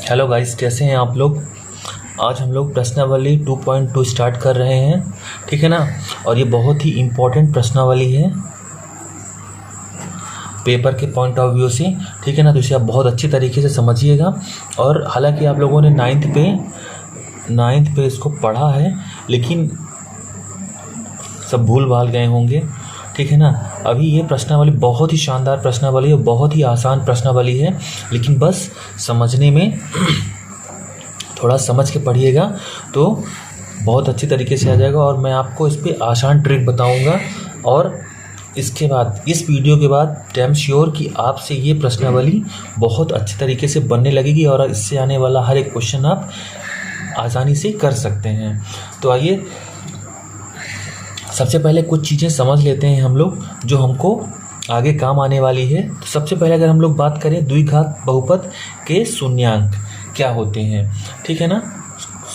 Hello guys, कैसे हैं आप लोग। आज हम लोग प्रश्नावली 2.2 स्टार्ट कर रहे हैं, ठीक है ना। और ये बहुत ही इम्पोर्टेंट प्रश्नावली है पेपर के पॉइंट ऑफ व्यू से, ठीक है ना। तो इसे आप बहुत अच्छी तरीके से समझिएगा। और हालांकि आप लोगों ने नाइन्थ पे इसको पढ़ा है, लेकिन सब भूल भाल गए होंगे, ठीक है ना। अभी ये प्रश्नावली बहुत ही शानदार प्रश्नावली है, बहुत ही आसान प्रश्नावली है, लेकिन बस समझने में थोड़ा समझ के पढ़िएगा तो बहुत अच्छी तरीके से आ जाएगा। और मैं आपको इस पर आसान ट्रिक बताऊंगा। और इसके बाद, इस वीडियो के बाद डैम श्योर कि आपसे ये प्रश्नावली बहुत अच्छी तरीके से बनने लगेगी और इससे आने वाला हर एक क्वेश्चन आप आसानी से कर सकते हैं। तो आइए सबसे पहले कुछ चीज़ें समझ लेते हैं हम लोग, जो हमको आगे काम आने वाली है। तो सबसे पहले अगर हम लोग बात करें द्विघात बहुपद के शून्यांक क्या होते हैं, ठीक है ना,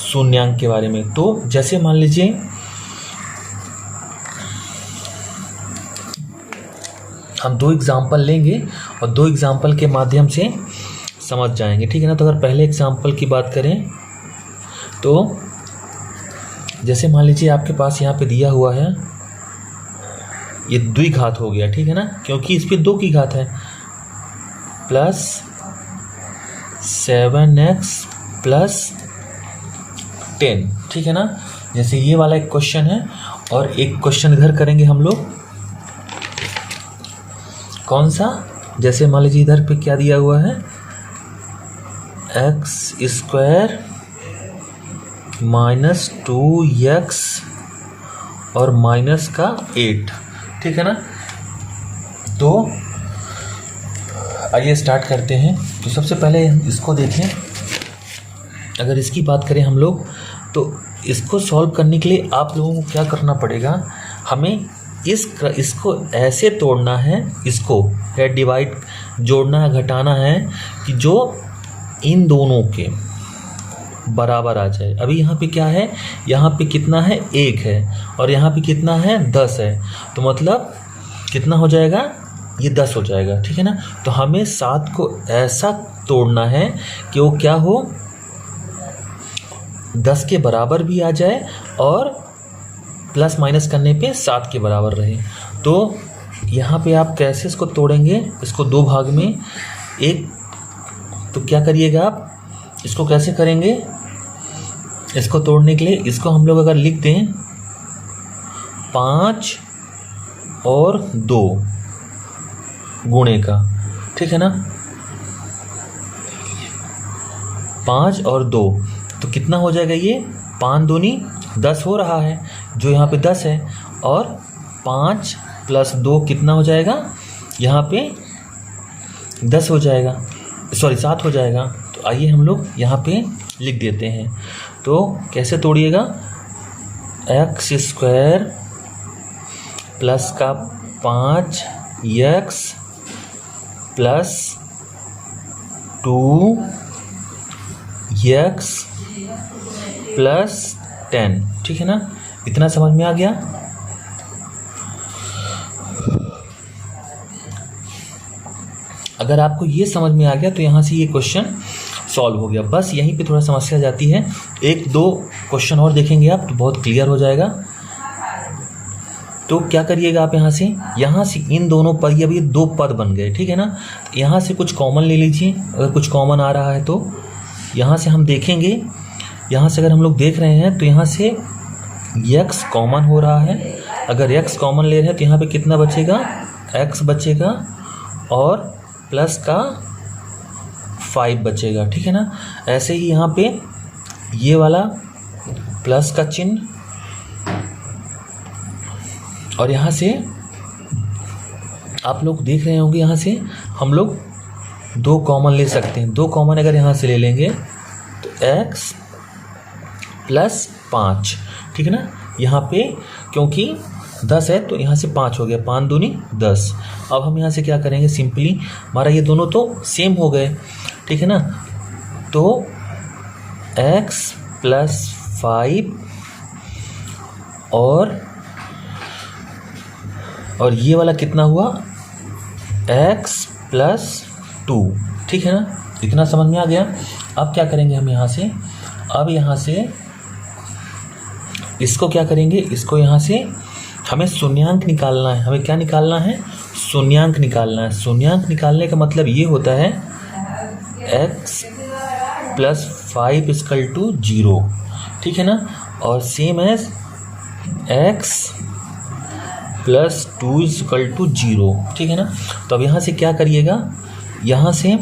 शून्यांक के बारे में। तो जैसे मान लीजिए हम दो एग्जाम्पल लेंगे और दो एग्जाम्पल के माध्यम से समझ जाएंगे, ठीक है ना। तो अगर पहले एग्जाम्पल की बात करें तो जैसे मान लीजिए आपके पास यहाँ पे दिया हुआ है, ये द्विघात हो गया, ठीक है ना, क्योंकि इस पे 2 की घात है, प्लस 7x प्लस 10, ठीक है ना। जैसे ये वाला एक क्वेश्चन है और एक क्वेश्चन इधर करेंगे हम लोग, कौन सा, जैसे मान लीजिए इधर पे क्या दिया हुआ है, x² माइनस 2x और माइनस का 8, ठीक है ना। तो आइए स्टार्ट करते हैं। तो सबसे पहले इसको देखें। अगर इसकी बात करें हम लोग, तो इसको सॉल्व करने के लिए आप लोगों को क्या करना पड़ेगा, हमें इसको ऐसे तोड़ना है, इसको है डिवाइड, जोड़ना है, घटाना है कि जो इन दोनों के बराबर आ जाए। अभी यहाँ पे क्या है, यहाँ पे कितना है, 1 है, और यहाँ पे कितना है, 10 है। तो मतलब कितना हो जाएगा, ये 10 हो जाएगा, ठीक है ना। तो हमें 7 को ऐसा तोड़ना है कि वो क्या हो, 10 के बराबर भी आ जाए और प्लस माइनस करने पे 7 के बराबर रहे। तो यहाँ पे आप कैसे इसको तोड़ेंगे, इसको 2 भाग में, एक तो क्या करिएगा आप, इसको कैसे करेंगे, इसको तोड़ने के लिए इसको हम लोग अगर लिख दें 5 और 2 गुणे का, ठीक है ना, 5 और 2 तो कितना हो जाएगा, ये 5 दूनी 10 हो रहा है, जो यहाँ पे 10 है, और 5 प्लस 2 कितना हो जाएगा, यहाँ पे 10 हो जाएगा, सॉरी 7 हो जाएगा। तो आइए हम लोग यहाँ पे लिख देते हैं। तो कैसे तोड़िएगा, x² प्लस का 5x प्लस 2x प्लस 10, ठीक है ना। इतना समझ में आ गया। अगर आपको ये समझ में आ गया तो यहाँ से ये क्वेश्चन सॉल्व हो गया। बस यहीं पे थोड़ा समस्या जाती है, 1-2 क्वेश्चन और देखेंगे आप तो बहुत क्लियर हो जाएगा। तो क्या करिएगा आप, यहाँ से इन दोनों पद, अब ये 2 पद बन गए, ठीक है ना। यहाँ से कुछ कॉमन ले लीजिए, अगर कुछ कॉमन आ रहा है तो यहाँ से हम देखेंगे। यहाँ से अगर हम लोग देख रहे हैं तो यहाँ से x कॉमन हो रहा है। अगर x कॉमन ले रहे हैं तो यहाँ पे कितना बचेगा, x बचेगा और प्लस का 5 बचेगा, ठीक है ना। ऐसे ही यहाँ पे ये वाला प्लस का चिन्ह, और यहाँ से आप लोग देख रहे होंगे, यहाँ से हम लोग 2 कॉमन ले सकते हैं। 2 कॉमन अगर यहाँ से ले लेंगे तो x प्लस 5, ठीक है ना। यहाँ पे क्योंकि 10 है तो यहाँ से 5 हो गया, 5 दूनी 10। अब हम यहाँ से क्या करेंगे, सिंपली हमारा ये दोनों तो सेम हो गए, ठीक है ना। तो x प्लस 5 और ये वाला कितना हुआ, x प्लस 2, ठीक है ना। इतना समझ में आ गया। अब क्या करेंगे हम यहाँ से, अब यहाँ से इसको क्या करेंगे, इसको यहाँ से हमें शून्यांक निकालना है। हमें क्या निकालना है, शून्यांक निकालना है। शून्यांक निकालने का मतलब ये होता है x + 5 = 0, ठीक है ना। और सेम एज x + 2 = 0, ठीक है ना। तो अब यहाँ से क्या करिएगा, यहाँ से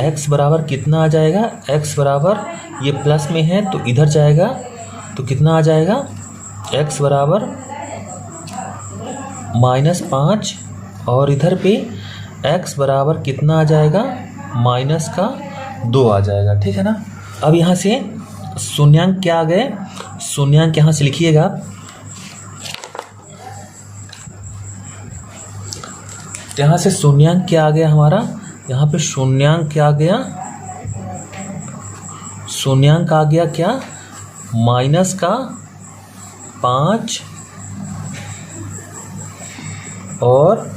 x बराबर कितना आ जाएगा, x बराबर ये प्लस में है तो इधर जाएगा तो कितना आ जाएगा, x बराबर -5 और इधर पे x बराबर कितना आ जाएगा, -2 आ जाएगा, ठीक है ना। अब यहाँ से शून्यांक क्या आ गए, शून्यांक यहाँ से लिखिएगा, यहाँ से शून्यांक क्या आ गया हमारा, यहाँ पे शून्यांक क्या आ गया, शून्यांक आ गया क्या, -5 और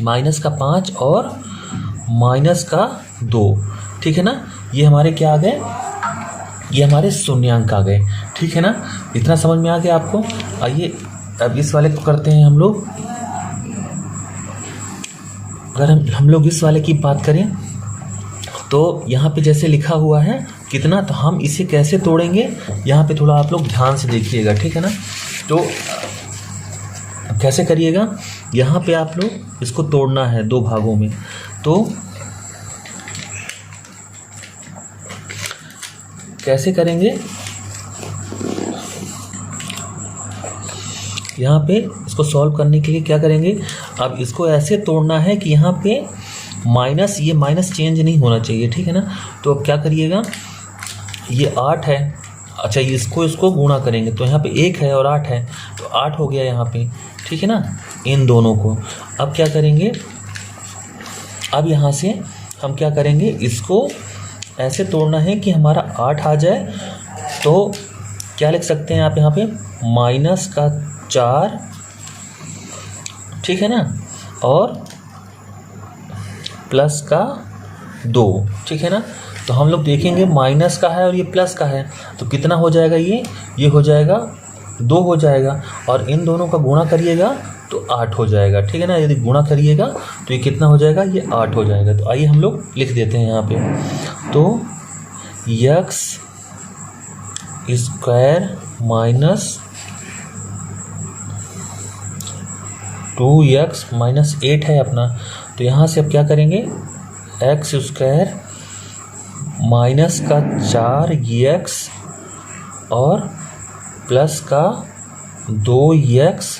-5 और -2, ठीक है ना। ये हमारे क्या आ गए, ये हमारे शून्यांक आ गए, ठीक है ना। इतना समझ में आ गया आपको। आइए अब इस वाले को करते हैं हम लोग। अगर हम लोग इस वाले की बात करें तो यहाँ पे जैसे लिखा हुआ है कितना, तो हम इसे कैसे तोड़ेंगे, यहाँ पे थोड़ा आप लोग ध्यान से देखिएगा, ठीक है ना। तो कैसे करिएगा, यहाँ पे आप लोग इसको तोड़ना है 2 भागों में। तो कैसे करेंगे, यहाँ पे इसको सॉल्व करने के लिए क्या करेंगे, अब इसको ऐसे तोड़ना है कि यहाँ पे माइनस, ये माइनस चेंज नहीं होना चाहिए, ठीक है ना। तो अब क्या करिएगा, ये 8 है, अच्छा इसको गुणा करेंगे तो यहाँ पे 1 है और 8 है तो 8 हो गया यहाँ पे, ठीक है ना, इन दोनों को। अब क्या करेंगे, अब यहाँ से हम क्या करेंगे, इसको ऐसे तोड़ना है कि हमारा 8 आ जाए। तो क्या लिख सकते हैं आप यहाँ पे, -4, ठीक है ना, और +2, ठीक है ना। तो हम लोग देखेंगे माइनस का है और ये प्लस का है तो कितना हो जाएगा, ये हो जाएगा 2 हो जाएगा, और इन दोनों का गुणा करिएगा तो 8 हो जाएगा, ठीक है ना। यदि गुणा करिएगा तो ये कितना हो जाएगा, ये 8 हो जाएगा। तो आइए हम लोग लिख देते हैं यहाँ पे, तो x² -2x -8 है अपना। तो यहाँ से अब क्या करेंगे, x² -4x और +2x,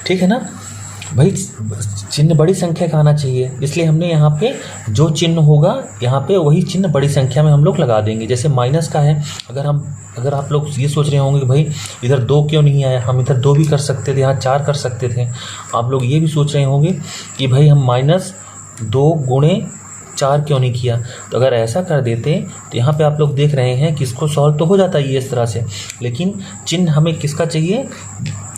ठीक है ना भाई। चिन्ह बड़ी संख्या का आना चाहिए, इसलिए हमने यहाँ पे जो चिन्ह होगा यहाँ पे वही चिन्ह बड़ी संख्या में हम लोग लगा देंगे। जैसे माइनस का है, अगर आप लोग ये सोच रहे होंगे कि भाई इधर 2 क्यों नहीं आया, हम इधर 2 भी कर सकते थे, यहाँ 4 कर सकते थे। आप लोग ये भी सोच रहे होंगे कि भाई हम -2 × 4 क्यों नहीं किया। तो अगर ऐसा कर देते तो यहाँ पे आप लोग देख रहे हैं कि इसको सॉल्व तो हो जाता है ये इस तरह से, लेकिन चिन्ह हमें किसका चाहिए,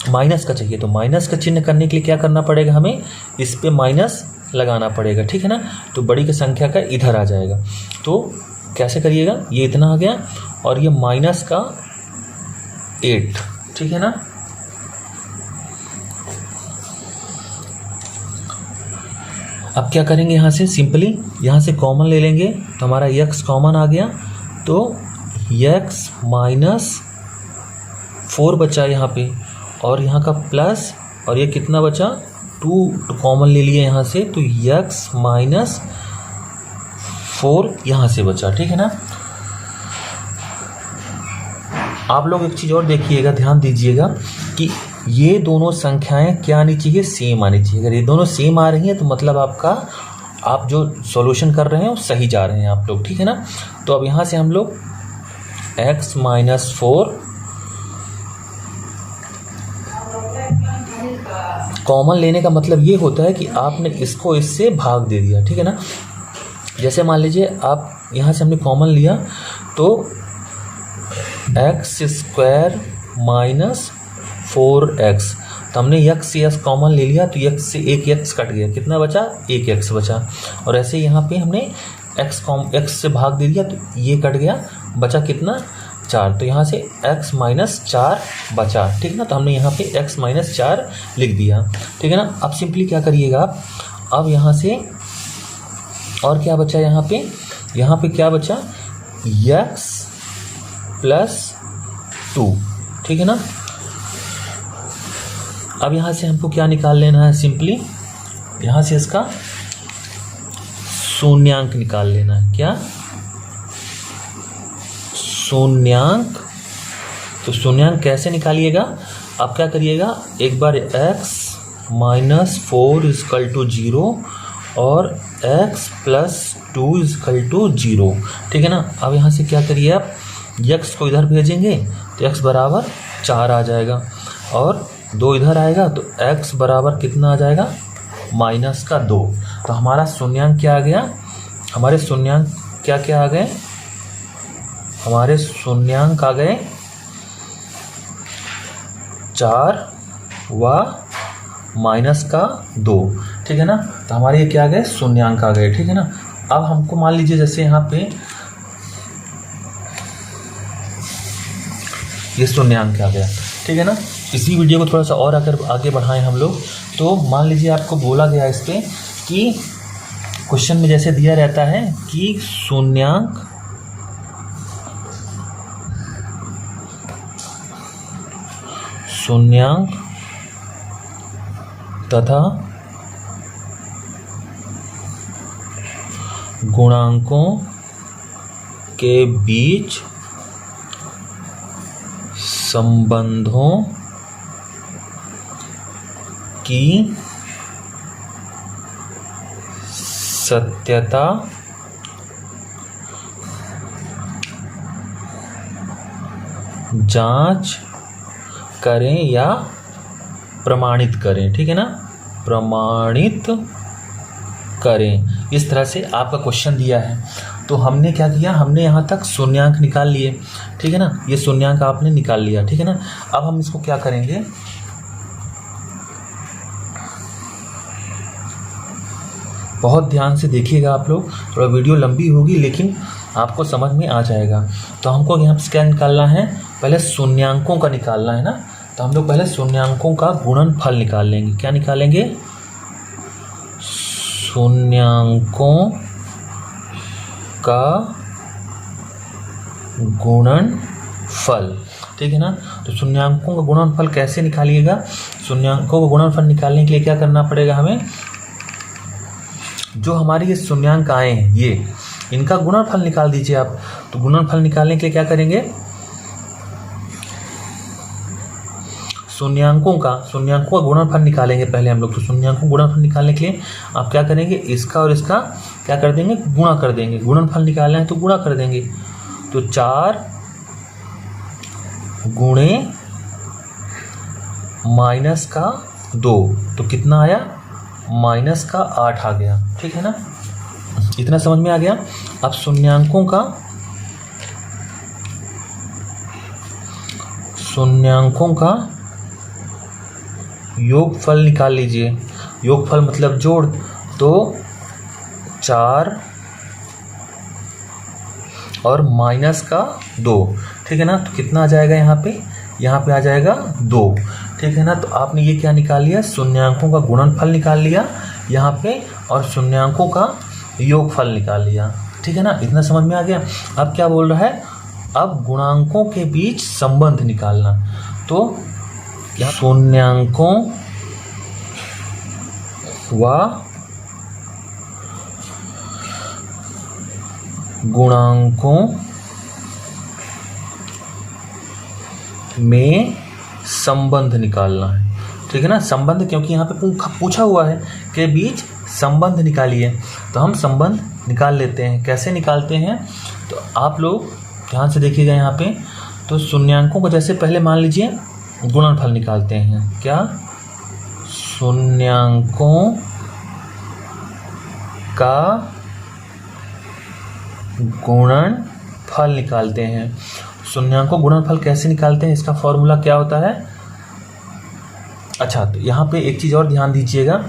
माइनस का चाहिए। तो माइनस का चिन्ह करने के लिए क्या करना पड़ेगा, हमें इस पे माइनस लगाना पड़ेगा, ठीक है ना। तो बड़ी की संख्या का इधर आ जाएगा। तो कैसे करिएगा, ये इतना आ गया और ये -8, ठीक है ना। अब क्या करेंगे, यहाँ से सिंपली यहाँ से कॉमन ले लेंगे तो हमारा x कॉमन आ गया। तो x -4 बचा यहाँ पे, और यहाँ का प्लस, और ये कितना बचा 2 कॉमन ले लिए यहाँ से, तो x -4 यहाँ से बचा, ठीक है ना। आप लोग एक चीज़ और देखिएगा, ध्यान दीजिएगा कि ये दोनों संख्याएं क्या आनी चाहिए, सेम आनी चाहिए। अगर ये दोनों सेम आ रही हैं तो मतलब आप जो सॉल्यूशन कर रहे हैं वो सही जा रहे हैं आप लोग, ठीक है ना। तो अब यहाँ से हम लोग x -4 कॉमन लेने का मतलब ये होता है कि आपने इसको इससे भाग दे दिया, ठीक है ना। जैसे मान लीजिए आप यहाँ से हमने कॉमन लिया तो x² -4x, तो हमने x से x कॉमन ले लिया तो x से एक x कट गया, कितना बचा, एक x बचा। और ऐसे यहाँ पे हमने x से भाग दे दिया तो ये कट गया, बचा कितना, 4। तो यहाँ से x माइनस 4 बचा, ठीक ना। तो हमने यहाँ पे x माइनस 4 लिख दिया, ठीक है ना। अब सिंपली क्या करिएगा आप, अब यहाँ से और क्या बचा, यहाँ पे क्या बचा, x प्लस 2, ठीक है ना। अब यहाँ से हमको क्या निकाल लेना है, सिंपली यहाँ से इसका शून्यांक निकाल लेना है। क्या, शून्यांक। तो शून्यांक कैसे निकालिएगा, आप क्या करिएगा, एक बार x माइनस 4 इजकल टू 0 और x प्लस 2 इजकल टू 0, ठीक है ना। अब यहाँ से क्या करिए आप, x को इधर भेजेंगे तो x बराबर 4 आ जाएगा और 2 इधर आएगा तो x बराबर कितना आ जाएगा, माइनस का 2। तो हमारा शून्यांक क्या आ गया, हमारे शून्यांक क्या क्या आ गए, हमारे शून्यांक आ गए 4 व माइनस का 2, ठीक है ना। तो हमारे ये क्या आ गए, शून्यांक आ गए, ठीक है ना। अब हमको मान लीजिए जैसे यहाँ पे ये शून्यांक आ गया, ठीक है ना। इसी वीडियो को थोड़ा सा और अगर आगे बढ़ाएं हम लोग, तो मान लीजिए आपको बोला गया इस पे कि क्वेश्चन में जैसे दिया रहता है कि शून्यांक तथा गुणांकों के बीच संबंधों की सत्यता जांच करें या प्रमाणित करें, ठीक है ना, प्रमाणित करें। इस तरह से आपका क्वेश्चन दिया है। तो हमने क्या किया, हमने यहाँ तक शून्यांक निकाल लिए, ठीक है ना। ये शून्यांक आपने निकाल लिया, ठीक है ना। अब हम इसको क्या करेंगे, बहुत ध्यान से देखिएगा आप लोग, थोड़ा वीडियो लंबी होगी लेकिन आपको समझ में आ जाएगा। तो हमको यहाँ पे क्या निकालना है, पहले शून्यांकों का निकालना है ना। तो हम लोग पहले शून्यांकों का गुणनफल निकाल लेंगे। क्या निकालेंगे, शून्यांकों का गुणनफल, ठीक है ना। तो शून्यांकों का गुणनफल कैसे निकालिएगा, शून्यांकों का गुणनफल निकालने के लिए क्या करना पड़ेगा हमें, जो हमारे ये शून्यांक आए हैं ये, इनका गुणनफल निकाल दीजिए आप। तो गुणनफल निकालने के लिए क्या करेंगे, शून्यांकों का गुणनफल निकालेंगे पहले हम लोग। तो शून्यांकों का गुणनफल निकालने के लिए आप क्या करेंगे, इसका और इसका क्या कर देंगे, गुणा कर देंगे। गुणनफल निकालना है तो गुणा कर देंगे। तो 4 गुणे माइनस का 2 तो कितना आया, माइनस का 8 आ गया, ठीक है ना। इतना समझ में आ गया। अब शून्यांकों का योगफल निकाल लीजिए। योगफल मतलब जोड़। तो 4 और माइनस का 2, ठीक है ना। तो कितना आ जाएगा यहाँ पे आ जाएगा 2, ठीक है ना। तो आपने ये क्या निकाल लिया, शून्यांकों का गुणनफल निकाल लिया यहाँ पे और शून्यांकों का योगफल निकाल लिया, ठीक है ना। इतना समझ में आ गया। अब क्या बोल रहा है, अब गुणांकों के बीच संबंध निकालना। तो शून्यांकों व गुणांकों में संबंध निकालना है, ठीक है ना। संबंध, क्योंकि यहाँ पे पूछा हुआ है के बीच संबंध निकालिए, तो हम संबंध निकाल लेते हैं। कैसे निकालते हैं, तो आप लोग ध्यान से देखिएगा यहाँ पे। तो शून्यांकों को जैसे पहले मान लीजिए गुणनफल निकालते हैं। क्या, शून्यांकों का गुणनफल निकालते हैं। शून्यांकों गुणनफल कैसे निकालते हैं, इसका फॉर्मूला क्या होता है, अच्छा, तो यहाँ पे एक चीज़ और ध्यान दीजिएगा,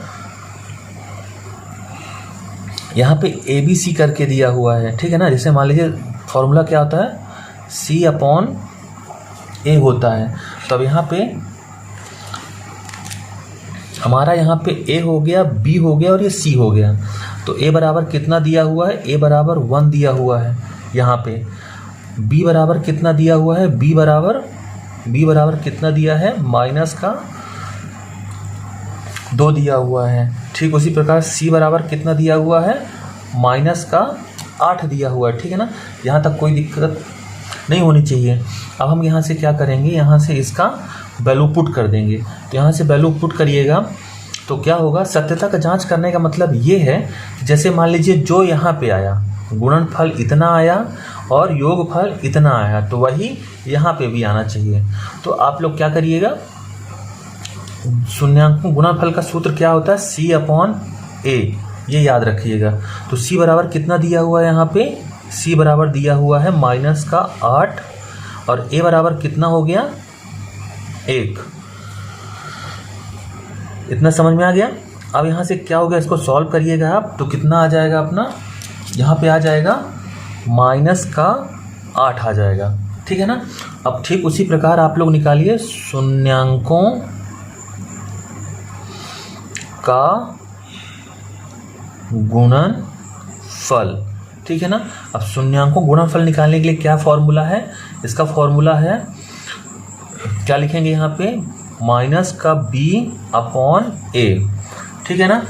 यहाँ पे ABC करके दिया हुआ है, ठीक है ना। जैसे मान लीजिए फॉर्मूला क्या होता है, C/A होता है। तो अब यहाँ पे हमारा यहाँ पे A हो गया, B हो गया और ये C हो गया। तो A बराबर कितना दिया हुआ है, A बराबर 1 दिया हुआ है यहाँ पे। B बराबर कितना दिया हुआ है, B बराबर कितना दिया है, -2 दिया हुआ है। ठीक उसी प्रकार C बराबर कितना दिया हुआ है, -8 दिया हुआ है, ठीक है ना। यहाँ तक कोई दिक्कत नहीं होनी चाहिए। अब हम यहाँ से क्या करेंगे, यहाँ से इसका वैल्यू पुट कर देंगे। तो यहाँ से वैल्यू पुट करिएगा तो क्या होगा, सत्यता का जांच करने का मतलब ये है, जैसे मान लीजिए जो यहाँ पे आया गुणनफल इतना आया और योगफल इतना आया, तो वही यहाँ पे भी आना चाहिए। तो आप लोग क्या करिएगा, शून्यांकों गुणनफल का सूत्र क्या होता है, C/A, ये याद रखिएगा। तो C बराबर कितना दिया हुआ है यहाँ पे, C बराबर दिया हुआ है -8 और A बराबर कितना हो गया, 1। इतना समझ में आ गया। अब यहाँ से क्या हो गया, इसको सॉल्व करिएगा आप, तो कितना आ जाएगा अपना, यहाँ पे आ जाएगा -8 आ जाएगा, ठीक है ना। अब ठीक उसी प्रकार आप लोग निकालिए शून्यांकों का गुणनफल, ठीक है ना। अब शून्यांकों गुणनफल निकालने के लिए क्या फॉर्मूला है, इसका फॉर्मूला है, क्या लिखेंगे यहाँ पे, -B/A, ठीक है ना।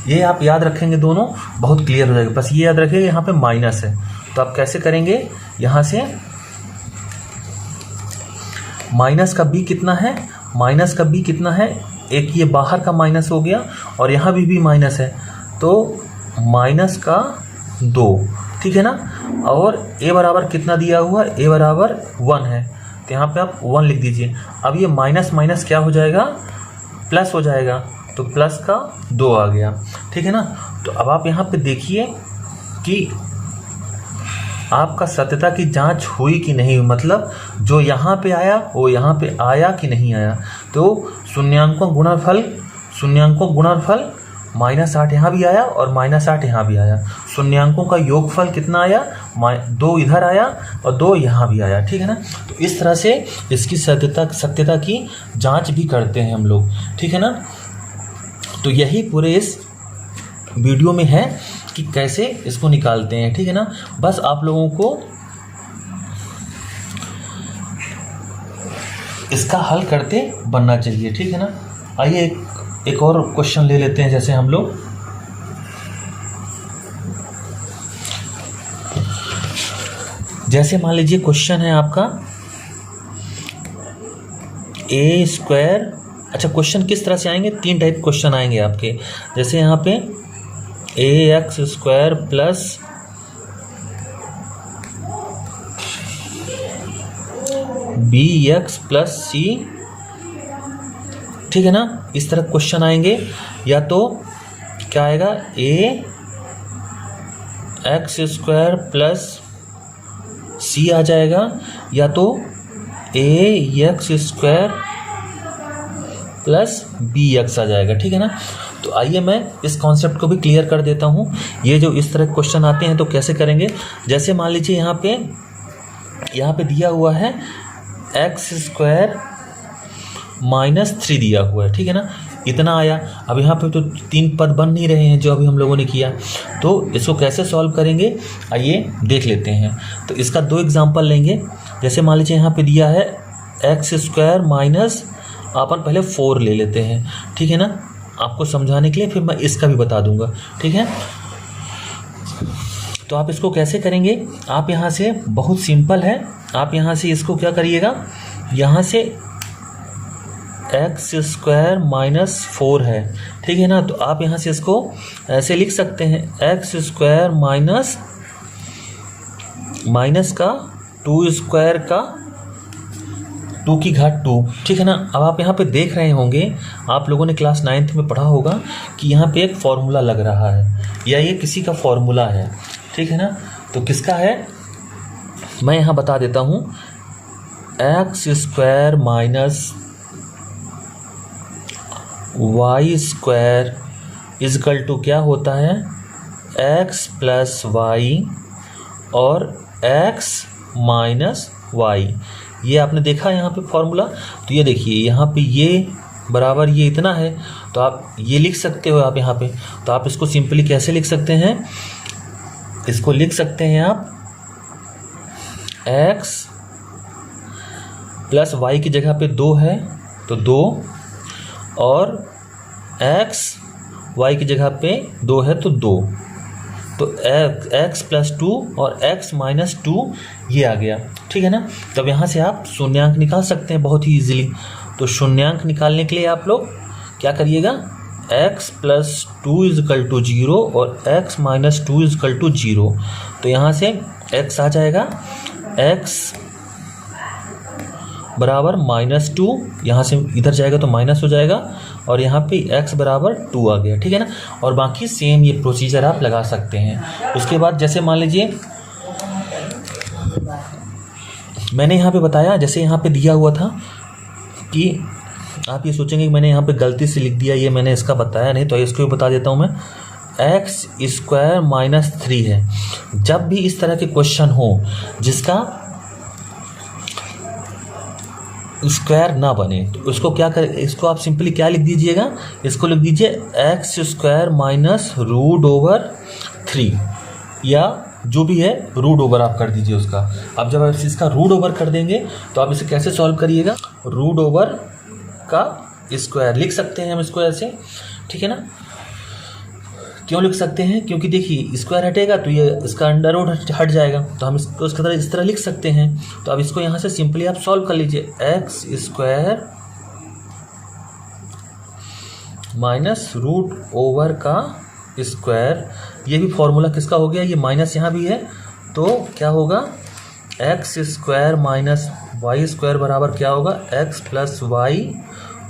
ये आप याद रखेंगे, दोनों बहुत क्लियर हो जाएगा। बस ये याद रखिएगा यहाँ पे माइनस है, तो आप कैसे करेंगे, यहाँ से माइनस का B कितना है, एक ये बाहर का माइनस हो गया और यहाँ भी माइनस है, तो -2, ठीक है ना। और A बराबर कितना दिया हुआ, A बराबर 1 है, तो यहाँ पे आप 1 लिख दीजिए। अब ये माइनस माइनस क्या हो जाएगा, प्लस हो जाएगा, तो प्लस का 2 आ गया, ठीक है ना। तो अब आप यहाँ पे देखिए कि आपका सत्यता की जांच हुई कि नहीं, मतलब जो यहाँ पे आया वो यहाँ पे आया कि नहीं आया। तो शून्यांकों गुणनफल -8 यहाँ भी आया और -8 यहाँ भी आया। शून्यांकों का योगफल कितना आया, 2 इधर आया और 2 यहाँ भी आया, ठीक है ना। तो इस तरह से इसकी सत्यता की जांच भी करते हैं हम लोग, ठीक है ना। तो यही पूरे इस वीडियो में है कि कैसे इसको निकालते हैं, ठीक है ना। बस आप लोगों को इसका हल करते बनना चाहिए, ठीक है ना। आइए एक और क्वेश्चन ले लेते हैं। जैसे हम लोग मान लीजिए क्वेश्चन है आपका A²। अच्छा, क्वेश्चन किस तरह से आएंगे, 3 टाइप क्वेश्चन आएंगे आपके। जैसे यहाँ पे AX² plus BX plus C, ठीक है ना, इस तरह क्वेश्चन आएंगे। या तो क्या आएगा, AX² प्लस C आ जाएगा, या तो AX² प्लस BX आ जाएगा, ठीक है ना। तो आइए मैं इस कॉन्सेप्ट को भी क्लियर कर देता हूँ। ये जो इस तरह क्वेश्चन आते हैं तो कैसे करेंगे। जैसे मान लीजिए यहाँ पे दिया हुआ है X² -3 दिया हुआ है, ठीक है ना, इतना आया। अब यहाँ पे तो 3 पद बन नहीं रहे हैं जो अभी हम लोगों ने किया, तो इसको कैसे सॉल्व करेंगे आइए देख लेते हैं। तो इसका 2 एग्जांपल लेंगे। जैसे मान लीजिए यहाँ पे दिया है X² माइनस, अपन पहले 4 ले लेते हैं, ठीक है ना, आपको समझाने के लिए, फिर मैं इसका भी बता दूंगा, ठीक है। तो आप इसको कैसे करेंगे, आप यहाँ से बहुत सिंपल है, आप यहाँ से इसको क्या करिएगा, यहाँ से X² -4 है, ठीक है ना। तो आप यहाँ से इसको ऐसे लिख सकते हैं, X² माइनस का 2² का 2 की घात 2, ठीक है ना। अब आप यहाँ पे देख रहे होंगे, आप लोगों ने क्लास 9th में पढ़ा होगा कि यहाँ पे एक फॉर्मूला लग रहा है, या ये किसी का फॉर्मूला है, ठीक है ना। तो किसका है मैं यहाँ बता देता हूँ, X² Y square is equal to क्या होता है, एक्स प्लस वाई और एक्स माइनस वाई। ये आपने देखा यहाँ पे फॉर्मूला। तो ये देखिए यहाँ पे ये बराबर ये इतना है, तो आप ये लिख सकते हो आप यहाँ पे। तो आप इसको सिंपली कैसे लिख सकते हैं, इसको लिख सकते हैं आप x प्लस वाई की जगह पे 2 है तो 2, और x वाई की जगह पे 2 है तो 2, तो x प्लस 2 और x माइनस 2 ये आ गया, ठीक है ना। तब यहाँ से आप शून्यांक निकाल सकते हैं बहुत ही इजीली। तो शून्यांक निकालने के लिए आप लोग क्या करिएगा, x प्लस 2 इजकल टू 0 और x माइनस 2 इजकल टू 0। तो यहाँ से x आ जाएगा, x बराबर -2, यहाँ से इधर जाएगा तो माइनस हो जाएगा, और यहाँ पे x बराबर 2 आ गया, ठीक है ना। और बाकी सेम ये प्रोसीजर आप लगा सकते हैं। उसके बाद जैसे मान लीजिए मैंने यहाँ पे बताया, जैसे यहाँ पे दिया हुआ था कि आप ये सोचेंगे कि मैंने यहाँ पे गलती से लिख दिया, ये मैंने इसका बताया नहीं, तो इसको भी बता देता हूँ मैं। एक्स स्क्वायर माइनस 3 है। जब भी इस तरह के क्वेश्चन हो जिसका स्क्वायर ना बने तो उसको क्या कर, इसको आप सिंपली क्या लिख दीजिएगा, इसको लिख दीजिए X square minus root over 3, या जो भी है रूट ओवर आप कर दीजिए उसका। अब जब आप इसका रूट ओवर कर देंगे तो आप इसे कैसे सॉल्व करिएगा, रूट ओवर का स्क्वायर लिख सकते हैं हम इसको ऐसे, ठीक है ना। क्यों लिख सकते हैं, क्योंकि देखिए स्क्वायर हटेगा तो ये इसका अंडर रूट हट जाएगा, तो हम इसको इसकी तरह इस तरह लिख सकते हैं। तो अब इसको यहाँ से सिंपली आप सॉल्व कर लीजिए, X square minus root over का स्क्वायर, ये भी फॉर्मूला किसका हो गया, ये माइनस यहाँ भी है, तो क्या होगा, X square minus Y square बराबर क्या होगा, एक्स प्लस वाई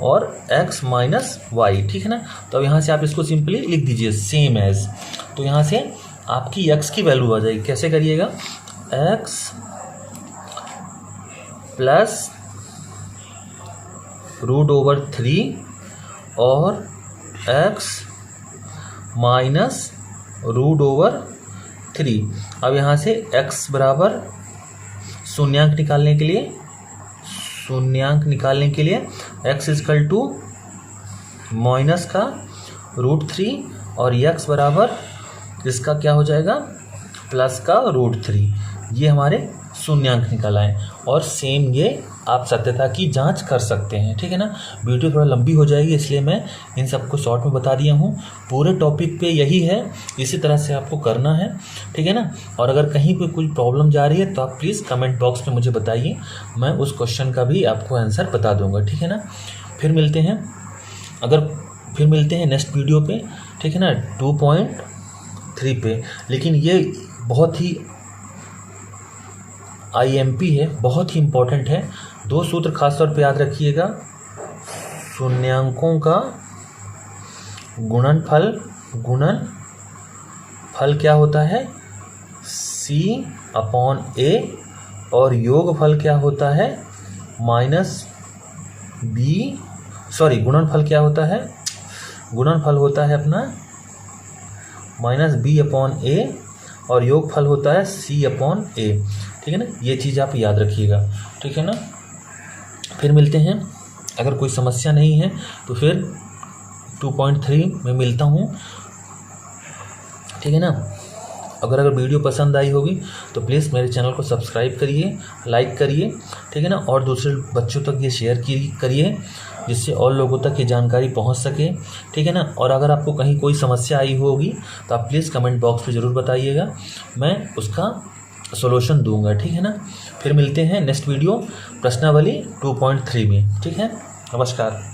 और x माइनस वाई, ठीक है ना। तो अब यहाँ से आप इसको सिंपली लिख दीजिए सेम एज। तो यहाँ से आपकी x की वैल्यू आ जाएगी, कैसे करिएगा, x प्लस रूट ओवर 3 और x माइनस रूट ओवर 3। अब यहाँ से x बराबर शून्यांक निकालने के लिए x इजकल टू माइनस का रूट 3 और x बराबर इसका क्या हो जाएगा, प्लस का रूट 3। ये हमारे शून्यांक निकल आए। और सेम ये आप सत्यता की जांच कर सकते हैं, ठीक है ना। वीडियो थोड़ा लंबी हो जाएगी इसलिए मैं इन सबको शॉर्ट में बता दिया हूँ। पूरे टॉपिक पे यही है, इसी तरह से आपको करना है, ठीक है ना। और अगर कहीं पे कोई प्रॉब्लम जा रही है तो आप प्लीज़ कमेंट बॉक्स में मुझे बताइए, मैं उस क्वेश्चन का भी आपको आंसर बता दूँगा, ठीक है ना। फिर मिलते हैं नेक्स्ट वीडियो पे, ठीक है ना, 2.3 पे। लेकिन ये बहुत ही IMP है, बहुत ही इम्पोर्टेंट है। 2 सूत्र खास तौर पे याद रखिएगा, शून्यांकों का गुणनफल क्या होता है, C/A, और योगफल क्या होता है, गुणनफल होता है अपना -B/A और योगफल होता है C/A, ठीक है ना। ये चीज़ आप याद रखिएगा, ठीक है ना। फिर मिलते हैं, अगर कोई समस्या नहीं है तो फिर 2.3 में मिलता हूँ, ठीक है ना। अगर वीडियो पसंद आई होगी तो प्लीज़ मेरे चैनल को सब्सक्राइब करिए, लाइक करिए, ठीक है ना। और दूसरे बच्चों तक ये शेयर करिए जिससे और लोगों तक ये जानकारी पहुंच सके, ठीक है ना। और अगर आपको कहीं कोई समस्या आई होगी तो आप प्लीज़ कमेंट बॉक्स में ज़रूर बताइएगा, मैं उसका सॉल्यूशन दूंगा, ठीक है ना। फिर मिलते हैं नेक्स्ट वीडियो प्रश्नावली 2.3 में, ठीक है। नमस्कार।